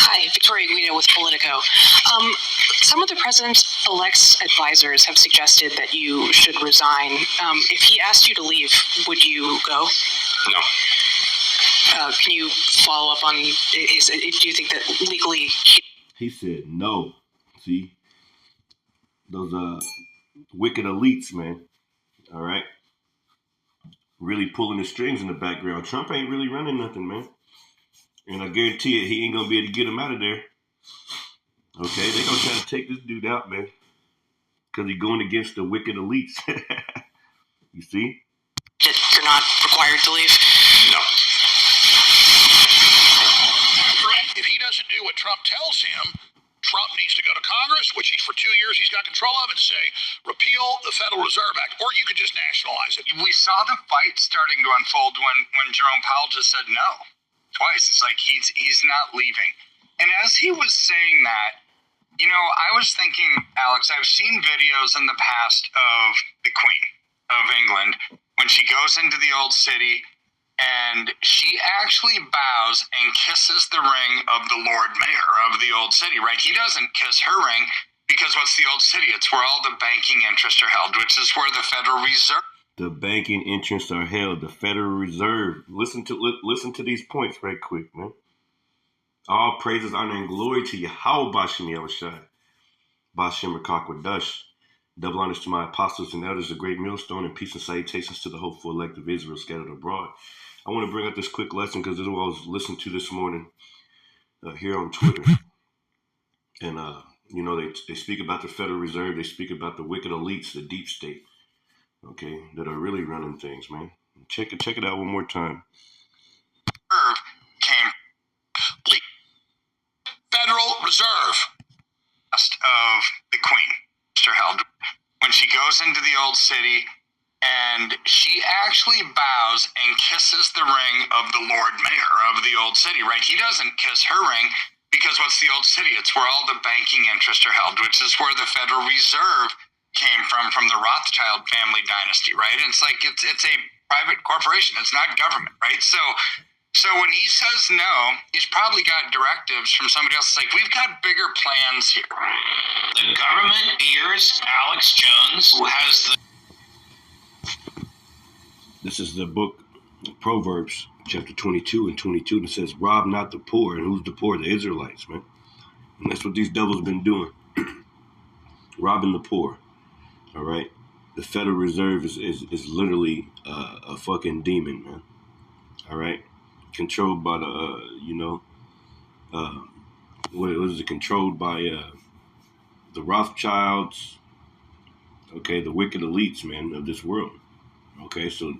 Hi, Victoria Guido with Politico. Some of the president-elect's advisors have suggested that you should resign. If he asked you to leave, would you go? No. Can you follow up on, do you think that legally... He said no. See? Those wicked elites, man. All right? Really pulling the strings in the background. Trump ain't really running nothing, man. And I guarantee you, he ain't gonna be able to get him out of there. Okay, they gonna try to take this dude out, man. Because he's going against the wicked elites. You see? You're not required to leave? No. If he doesn't do what Trump tells him, Trump needs to go to Congress, which for 2 years he's got control of, and say, repeal the Federal Reserve Act, or you could just nationalize it. We saw the fight starting to unfold when Jerome Powell just said no. Twice. It's like he's not leaving. And as he was saying that, you know, I was thinking, Alex, I've seen videos in the past of the Queen of England when she goes into the old city and she actually bows and kisses the ring of the Lord Mayor of the old city, right? He doesn't kiss her ring because what's the old city? It's where all the banking interests are held, which is where the Federal Reserve. The banking interests are held. The Federal Reserve. Listen to these points right quick, man. All praises, honor, and glory to Yahweh Bashem Yahushai. Bashem Rakakwa Double honors to my apostles and elders, a great millstone, and peace and salutations to the hopeful elect of Israel scattered abroad. I want to bring up this quick lesson because this is what I was listening to this morning here on Twitter. And, you know, they speak about the Federal Reserve. They speak about the wicked elites, the deep state. Okay, that are really running things, man. Check it out one more time. Came Federal Reserve of the Queen, Mr. Held, when she goes into the old city and she actually bows and kisses the ring of the Lord Mayor of the old city, right? He doesn't kiss her ring because what's the old city? It's where all the banking interests are held, which is where the Federal Reserve came from the Rothschild family dynasty, right? And it's like it's a private corporation. It's not government, right? So when he says no, he's probably got directives from somebody else. It's like, we've got bigger plans here. The government hears Alex Jones, who has the... This is the book, Proverbs, chapter 22 and 22, that says, rob not the poor. And who's the poor? The Israelites, man. And that's what these devils been doing. Robbing the poor. All right, the Federal Reserve is literally a fucking demon, man. All right, controlled by the what is it? Controlled by the Rothschilds. Okay, the wicked elites, man, of this world. Okay, so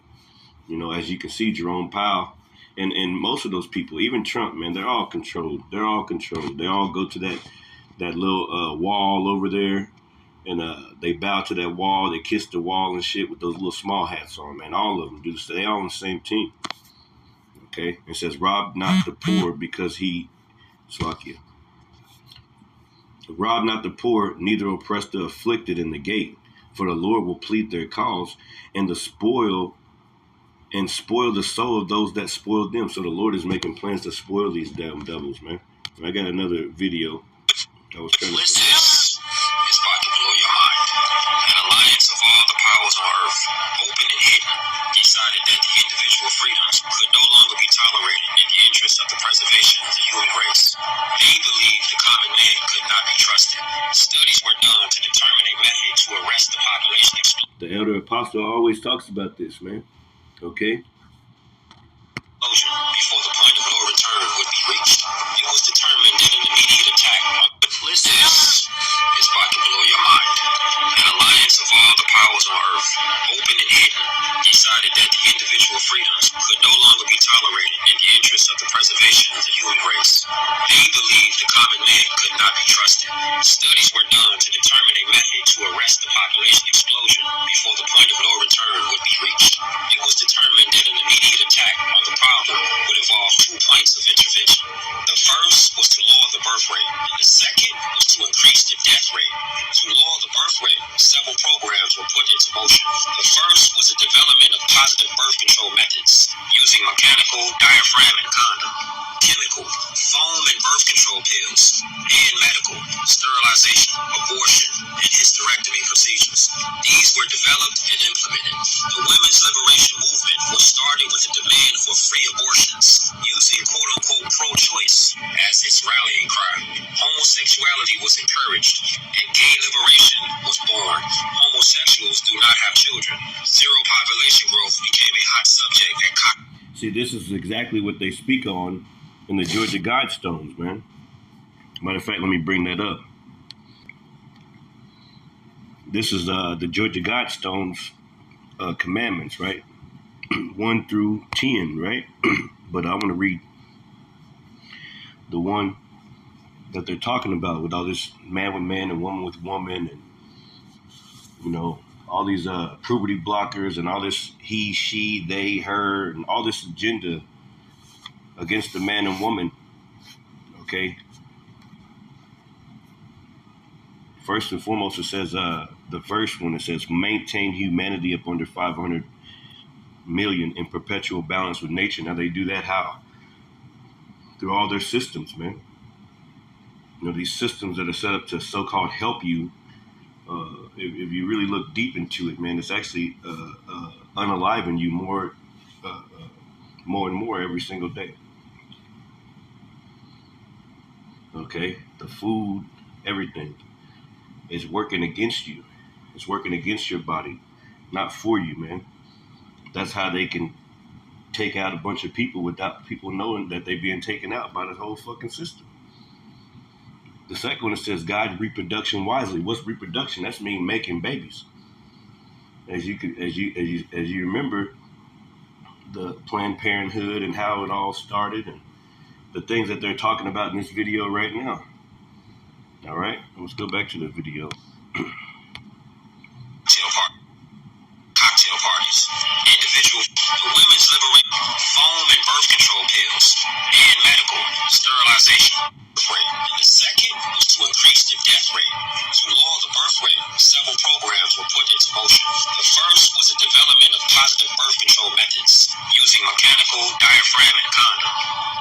you know, as you can see, Jerome Powell and most of those people, even Trump, man, they're all controlled. They're all controlled. They all go to that little wall over there. And they bow to that wall. They kiss the wall and shit with those little small hats on, man. All of them do. They all on the same team. Okay? It says, rob not the poor because he... Slakia. Rob not the poor, neither oppress the afflicted in the gate. For the Lord will plead their cause and spoil the soul of those that spoiled them. So the Lord is making plans to spoil these damn devils, man. I got another video. I was trying to... is about to blow your mind. An alliance of all the powers on earth, open and hidden, decided that the individual freedoms could no longer be tolerated in the interest of the preservation of the human race. They believed the common man could not be trusted. Studies were done to determine a method to arrest the population explosion. The elder apostle always talks about this, man. Okay? Before the point of no return would be reached. It was determined that an immediate attack on this is about to blow your mind. An alliance of all the powers on earth, open and hidden, decided that the individual freedoms could no longer be tolerated in the interest of the preservation of the human race. They believed the common man could not be trusted. Studies were done to determine a method to arrest the population explosion before the point of no return would be reached. It was determined that an immediate attack on the problem would involve 2 points of intervention. The first was to lower the birth rate, and the second was to increase the death rate. To lower the birth rate, several programs were put into motion. The first was the development of positive birth control methods using mechanical, diaphragm, and condom. Chemically, chemical, foam and birth control pills, and medical, sterilization, abortion, and hysterectomy procedures. These were developed and implemented. The women's liberation movement was started with a demand for free abortions, using quote-unquote pro-choice as its rallying cry. Homosexuality was encouraged, and gay liberation was born. Homosexuals do not have children. Zero population growth became a hot subject at See, this is exactly what they speak on in the Georgia Guidestones, man. Matter of fact, let me bring that up. This is the Georgia Guidestones commandments, right? 1 through 10, right? But I want to read the one that they're talking about with all this man with man and woman with woman and, you know, all these puberty blockers and all this he, she, they, her, and all this agenda against the man and woman, okay? First and foremost, it says, the first one, it says, maintain humanity up under 500 million in perpetual balance with nature. Now, they do that how? Through all their systems, man. You know, these systems that are set up to so-called help you. If you really look deep into it, man, it's actually unaliving you more and more every single day. Okay? The food, everything is working against you. It's working against your body, not for you, man. That's how they can take out a bunch of people without people knowing that they're being taken out by the whole fucking system. The second one, it says guide reproduction wisely. What's reproduction? That's mean making babies. As you remember, the Planned Parenthood and how it all started, and the things that they're talking about in this video right now. All right, let's go back to the video. Cocktail parties, individual, the women's liberation, foam and birth control pills, and medical, sterilization rate. And the second was to increase the death rate. To lower the birth rate, several programs were put into motion. The first was the development of positive birth control methods using mechanical diaphragmatic condom,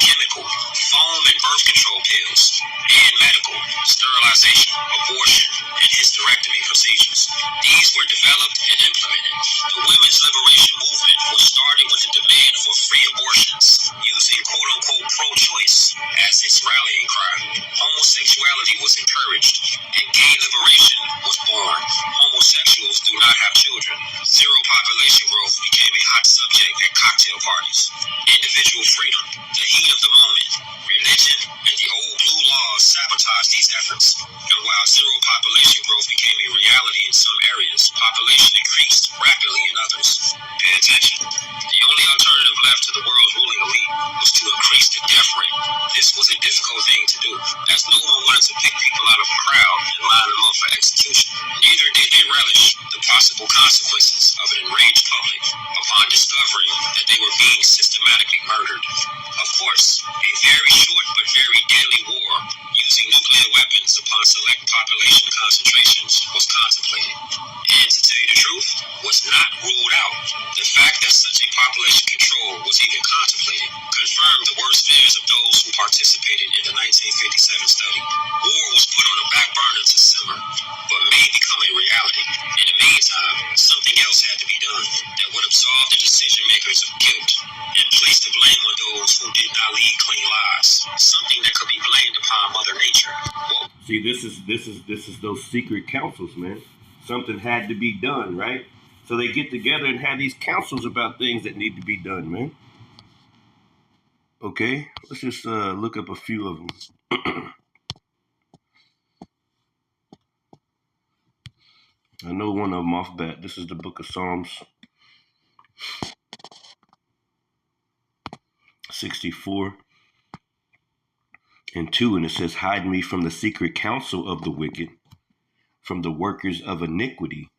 chemical, foam and birth control pills, and medical, sterilization, abortion, and hysterectomy procedures. These were developed and implemented. The women's liberation movement was started with a demand for free abortions, using quote-unquote pro-choice as its rallying cry. Homosexuality was encouraged, and gay liberation was born. Homosexuals do not have children. Zero population growth became a hot subject at cocktail parties. Individual freedom, the heat of the moment, religion, and the old blue laws sabotaged these efforts. And while zero population growth became a reality in some areas, population increased rapidly in others. Pay attention. The only alternative left to the world's ruling elite was to increase the death rate. This was a difficult thing to do, as no one wanted to pick people out of a crowd and line them up for execution. Neither did they relish the possible consequences of an enraged public upon discovering that they were being systematically murdered. Of course, a very short but very deadly war using nuclear weapons upon select population concentrations was contemplated. And to tell you the truth, was not ruled out. The fact that such a population control was even contemplated confirmed the worst fears of those who participated in the 1957 study. War was put on a back burner to simmer, but may become a reality. In the meantime, something else had to be done that would absolve the decision makers of guilt and place the blame on those who did not lead clean lives. Something that could be blamed upon Mother Nature. See, this is those secret councils, man. Something had to be done, right? So they get together and have these councils about things that need to be done, man. Okay, let's just look up a few of them. I know one of them off bat. This is the book of Psalms 64 and 2, and it says, hide me from the secret counsel of the wicked, from the workers of iniquity.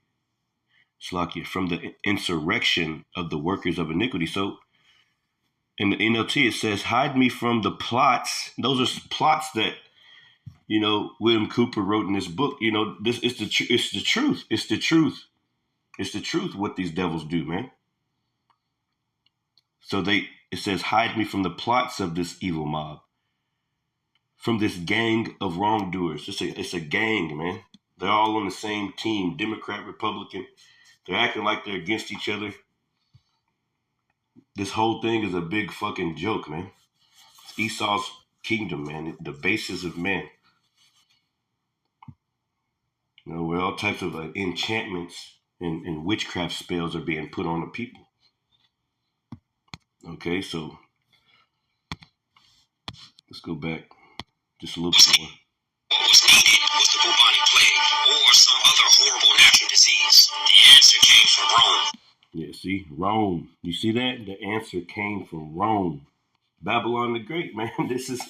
Slakia, from the insurrection of the workers of iniquity. So in the NLT, it says, hide me from the plots. Those are plots that, you know, William Cooper wrote in this book. You know, this is the truth. It's the truth. It's the truth what these devils do, man. So it says, hide me from the plots of this evil mob, from this gang of wrongdoers. It's a gang, man. They're all on the same team, Democrat, Republican. They're acting like they're against each other. This whole thing is a big fucking joke, man. It's Esau's kingdom, man. The basis of man. You know, where all types of enchantments and witchcraft spells are being put on the people. Okay, so let's go back just a little bit more. What was needed was the bubonic plague or some other horrible natural disease. The answer came from Rome. Yeah, see, Rome. You see that? The answer came from Rome. Babylon the Great, man. This is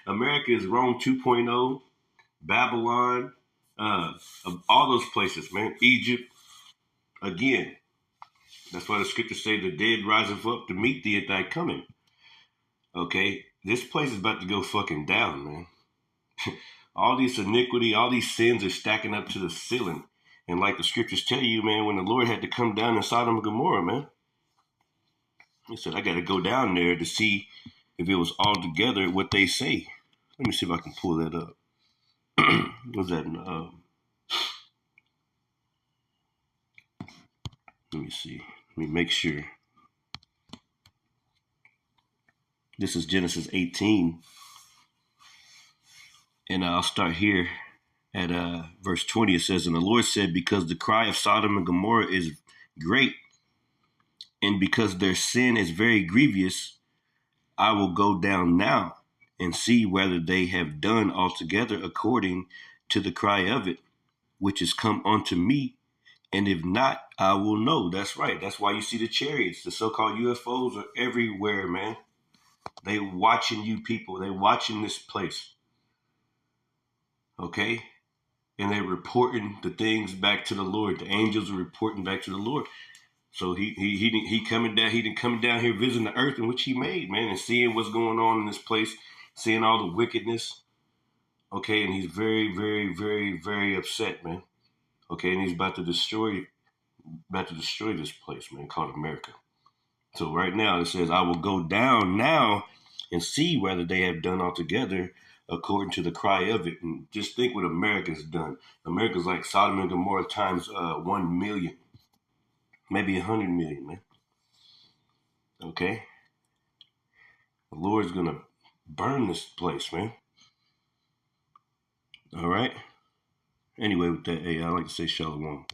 America is Rome 2.0. Babylon, all those places, man. Egypt, again. That's why the scriptures say the dead riseth up to meet thee at thy coming. Okay, this place is about to go fucking down, man. All these iniquity, all these sins are stacking up to the ceiling. And like the scriptures tell you, man, when the Lord had to come down in Sodom and Gomorrah, man, he said, I got to go down there to see if it was all together what they say. Let me see if I can pull that up. What's that? Let me see. Let me make sure. This is Genesis 18. And I'll start here at verse 20. It says, and the Lord said, because the cry of Sodom and Gomorrah is great, and because their sin is very grievous, I will go down now and see whether they have done altogether according to the cry of it, which is come unto me. And if not, I will know. That's right. That's why you see the chariots, the so-called UFOs are everywhere, man. They watching you people. They watching this place. Okay? And they're reporting the things back to the Lord. The angels are reporting back to the Lord. So he coming down. He didn't come down here visiting the earth in which he made, man, and seeing what's going on in this place, seeing all the wickedness. Okay, and he's very, very, very, very upset, man. Okay, and he's about to destroy this place, man, called America. So right now it says, I will go down now and see whether they have done altogether according to the cry of it. And just think what America's done. America's like Sodom and Gomorrah times 1 million, maybe 100 million, man. Okay? The Lord's going to burn this place, man. All right? Anyway, with that, hey, I like to say shalom.